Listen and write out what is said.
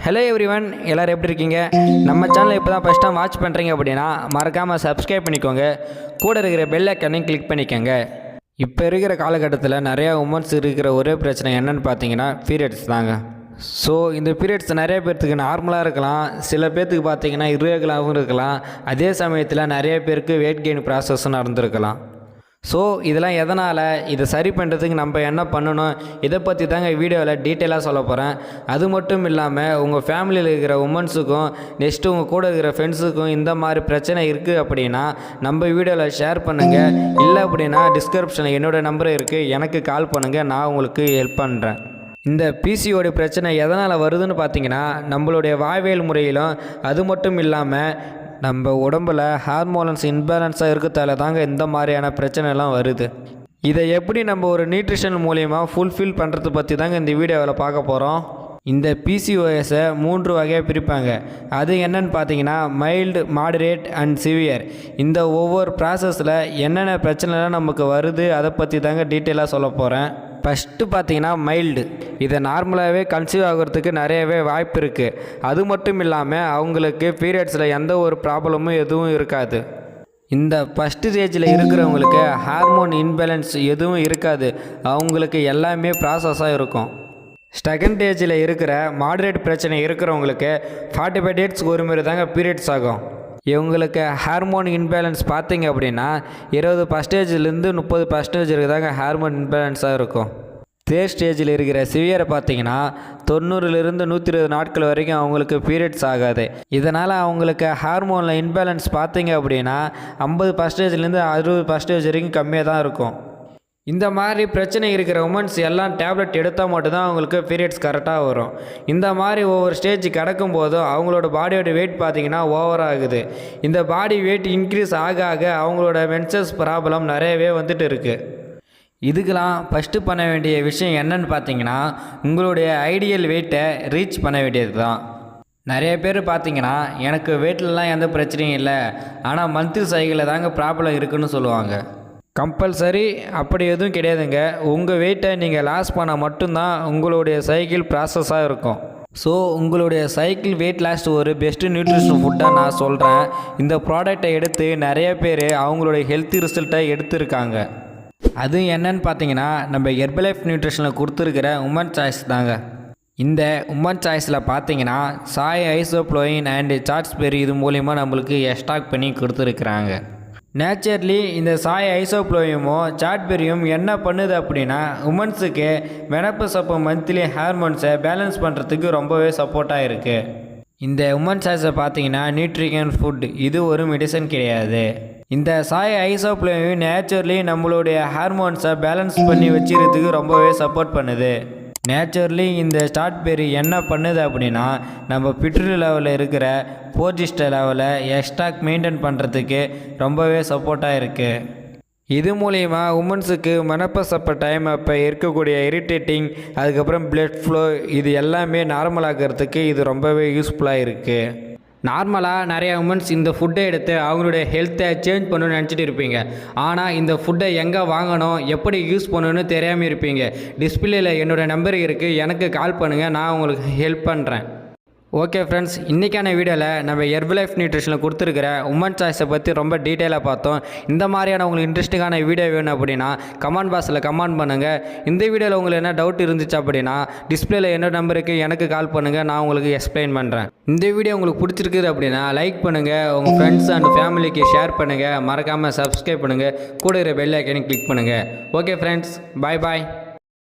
Hello everyone, எல்லோரும் எப்படி இருக்கீங்க? நம்ம சேனலை இப்போ தான் ஃபஸ்ட் டைம் வாட்ச் பண்ணுறீங்க அப்படின்னா மறக்காமல் சப்ஸ்கிரைப் பண்ணிக்கோங்க. கூட இருக்கிற பெல் ஐக்கானையும் கிளிக் பண்ணிக்கோங்க. இப்போ இருக்கிற காலகட்டத்தில் நிறையா உமன்ஸ் இருக்கிற ஒரே பிரச்சனை என்னென்னு பார்த்தீங்கன்னா பீரியட்ஸ் தாங்க. ஸோ இந்த பீரியட்ஸ் நிறைய பேர்த்துக்கு நார்மலாக இருக்கலாம், சில பேர்த்துக்கு பார்த்தீங்கன்னா இர்ரெகுலராகவும் இருக்கலாம், அதே சமயத்தில் நிறைய பேருக்கு வெயிட் கெயின் ப்ராசஸும் நடந்திருக்கலாம். ஸோ இதெல்லாம் எதனால், இதை சரி பண்ணுறதுக்கு நம்ம என்ன பண்ணணும், இதை பற்றி தாங்க வீடியோவில் டீட்டெயிலாக சொல்ல போகிறேன். அது மட்டும் இல்லாமல் உங்கள் ஃபேமிலியில் இருக்கிற உமன்ஸுக்கும் நெக்ஸ்ட்டு உங்கள் கூட இருக்கிற ஃப்ரெண்ட்ஸுக்கும் இந்த மாதிரி பிரச்சனை இருக்குது அப்படின்னா நம்ம வீடியோவில் ஷேர் பண்ணுங்கள். இல்லை அப்படின்னா டிஸ்கிரிப்ஷனில் என்னோடய நம்பர் இருக்குது, எனக்கு கால் பண்ணுங்கள், நான் உங்களுக்கு ஹெல்ப் பண்ணுறேன். இந்த பிசிஓடி பிரச்சனை எதனால் வருதுன்னு பார்த்தீங்கன்னா நம்மளுடைய வாழ்வியல் முறையிலும் அது மட்டும் இல்லாமல் நம்ம உடம்பில் ஹார்மோன்ஸ் இன்பேலன்ஸாக இருக்கிறதால தாங்க இந்த மாதிரியான பிரச்சனைலாம் வருது. இதை எப்படி நம்ம ஒரு நியூட்ரிஷன் மூலயமா ஃபுல்ஃபில் பண்ணுறது பற்றி தாங்க இந்த வீடியோவில் பார்க்க போகிறோம். இந்த பிசிஓஎஸை 3 வகையாக பிரிப்பாங்க. அது என்னென்னு பார்த்தீங்கன்னா மைல்டு, மாடரேட் அண்ட் சிவியர். இந்த ஒவ்வொரு ப்ராசஸில் என்னென்ன பிரச்சனைலாம் நமக்கு வருது அதை பற்றி தாங்க டீட்டெயிலாக சொல்ல போகிறேன். ஃபஸ்ட்டு பார்த்தீங்கன்னா மைல்டு. இதை நார்மலாகவே கன்சீவ் ஆகிறதுக்கு நிறையவே வாய்ப்பு இருக்குது. அது மட்டும் இல்லாமல் அவங்களுக்கு பீரியட்ஸில் எந்த ஒரு ப்ராப்ளமும் எதுவும் இருக்காது. இந்த ஃபஸ்ட்டு ஸ்டேஜில் இருக்கிறவங்களுக்கு ஹார்மோன் இன்பேலன்ஸ் எதுவும் இருக்காது, அவங்களுக்கு எல்லாமே ப்ராசஸாக இருக்கும். செகண்ட் ஸ்டேஜில் இருக்கிற மாடரேட் பிரச்சனை இருக்கிறவங்களுக்கு 45 டேட்ஸ்க்கு ஒரு மாரி தாங்க பீரியட்ஸ் ஆகும். இவங்களுக்கு ஹார்மோன் இன்பேலன்ஸ் பார்த்தீங்க அப்படின்னா 20% 30% தாங்க ஹார்மோன் இன்பேலன்ஸாக இருக்கும். தேர்ட் ஸ்டேஜில் இருக்கிற சிவியரை பார்த்தீங்கன்னா 90 120 நாட்கள் வரைக்கும் அவங்களுக்கு பீரியட்ஸ் ஆகாது. இதனால் அவங்களுக்கு ஹார்மோனில் இன்பேலன்ஸ் பார்த்தீங்க அப்படின்னா 50% 60% வரைக்கும் கம்மியாக தான் இருக்கும். இந்த மாதிரி பிரச்சனை இருக்கிற உமன்ஸ் எல்லாம் டேப்லெட் எடுத்தால் மட்டும்தான் அவங்களுக்கு பீரியட்ஸ் கரெக்டாக வரும். இந்த மாதிரி ஒவ்வொரு ஸ்டேஜ் கிடக்கும் போதும் அவங்களோட பாடியோட வெயிட் பார்த்திங்கன்னா ஓவராகுது. இந்த பாடி வெயிட் இன்க்ரீஸ் ஆக ஆக அவங்களோட மென்சஸ் ப்ராப்ளம் நிறையவே வந்துட்டு இருக்குது. இதுக்கெலாம் ஃபஸ்ட்டு பண்ண வேண்டிய விஷயம் என்னன்னு பார்த்தீங்கன்னா உங்களுடைய ஐடியல் வெயிட்டை ரீச் பண்ண வேண்டியது தான். நிறைய பேர் பார்த்தீங்கன்னா எனக்கு வெயிட்லலாம் எந்த பிரச்சனையும் இல்லை, ஆனால் மந்த்லி சைக்கிளில் தாங்க ப்ராப்ளம் இருக்குதுன்னு சொல்லுவாங்க. கம்பல்சரி அப்படி எதுவும் கிடையாதுங்க. உங்கள் வெயிட்டை நீங்கள் லாஸ் பண்ணால் மட்டும்தான் உங்களுடைய சைக்கிள் ப்ராசஸாக இருக்கும். ஸோ உங்களுடைய சைக்கிள் வெயிட் லாஸ் ஒரு பெஸ்ட்டு நியூட்ரிஷன் ஃபுட்டாக நான் சொல்கிறேன். இந்த ப்ராடக்டை எடுத்து நிறைய பேர் அவங்களுடைய ஹெல்த்தி ரிசல்ட்டை எடுத்திருக்காங்க. அது என்னன்னு பார்த்தீங்கன்னா நம்ம ஹெர்பலைஃப் நியூட்ரிஷனில் கொடுத்துருக்கிற உமன் சாய்ஸ் தாங்க. இந்த உமன் சாய்ஸில் பார்த்தீங்கன்னா சாய் ஐசோப்ளோயின் அண்ட் சார்ட்ஸ்பெரி இது மூலிமா நம்மளுக்கு எஸ்டாக் பண்ணி கொடுத்துருக்குறாங்க. நேச்சுரலி இந்த சாய் ஐசோப்ளோயுமோ சாட்பெரியும் என்ன பண்ணுது அப்படின்னா உமன்ஸுக்கு மெனப்பஸ் அப்போ மந்த்லி ஹார்மோன்ஸை பேலன்ஸ் பண்ணுறதுக்கு ரொம்பவே சப்போர்ட்டாக இருக்குது. இந்த உமன் சாய்ஸை பார்த்தீங்கன்னா நியூட்ரிஷன் ஃபுட், இது ஒரு மெடிசன் கிடையாது. இந்த சாய் ஐசோப்ளோயும் நேச்சுரலி நம்மளுடைய ஹார்மோன்ஸை பேலன்ஸ் பண்ணி வச்சுக்கிறதுக்கு ரொம்பவே சப்போர்ட் பண்ணுது. நேச்சுரலி இந்த ஸ்டார்ட்பெரி என்ன பண்ணுது அப்படின்னா நம்ம பிட்ரூரி லெவலில் இருக்கிற போர்ஜிஸ்டர் லெவலை எக்ஸ்ட்ராக் மெயின்டைன் பண்ணுறதுக்கு ரொம்பவே சப்போர்ட்டாக இருக்குது. இது மூலிமா உமன்ஸுக்கு மெனப்பஸ் அப்போ டைம் அப்போ இருக்கக்கூடிய இரிட்டேட்டிங், அதுக்கப்புறம் பிளட் ஃப்ளோ, இது எல்லாமே நார்மலாகிறதுக்கு இது ரொம்பவே யூஸ்ஃபுல்லாக இருக்குது. நார்மலாக நிறைய உமன்ஸ் இந்த ஃபுட்டை எடுத்து அவங்களுடைய ஹெல்த்தை சேஞ்ச் பண்ணணும்னு நினச்சிட்டு இருப்பீங்க. ஆனால் இந்த ஃபுட்டை எங்கே வாங்கணும், எப்படி யூஸ் பண்ணணும்னு தெரியாமல் இருப்பீங்க. டிஸ்பிளேயில் என்னோடய நம்பர் இருக்குது, எனக்கு கால் பண்ணுங்கள், நான் உங்களுக்கு ஹெல்ப் பண்ணுறேன். ஓகே ஃப்ரெண்ட்ஸ், இன்றைக்கான வீடியோவில் நம்ம ஹெர்பலைஃப் நியூட்ரிஷனில் கொடுத்துருக்கிற உமன் சாய்ஸை பற்றி ரொம்ப டீட்டெயிலாக பார்த்தோம். இந்த மாதிரியான உங்களுக்கு இன்ட்ரெஸ்டிங்கான வீடியோ வேணும் அப்படின்னா கமெண்ட் பாக்ஸில் கமெண்ட் பண்ணுங்கள். இந்த வீடியோவில் உங்களுக்கு என்ன டவுட் இருந்துச்சு அப்படின்னா டிஸ்பிளேயில் என்ன நம்பருக்கு எனக்கு கால் பண்ணுங்கள், நான் உங்களுக்கு எக்ஸ்பிளைன் பண்ணுறேன். இந்த வீடியோ உங்களுக்கு பிடிச்சிருக்குது அப்படின்னா லைக் பண்ணுங்கள், உங்கள் ஃப்ரெண்ட்ஸ் அண்ட் ஃபேமிலிக்கு ஷேர் பண்ணுங்கள், மறக்காமல் சப்ஸ்கிரைப் பண்ணுங்கள், கூட இருக்கிற பெல் ஐக்கானை கிளிக் பண்ணுங்கள். ஓகே ஃப்ரெண்ட்ஸ், பாய் பாய்.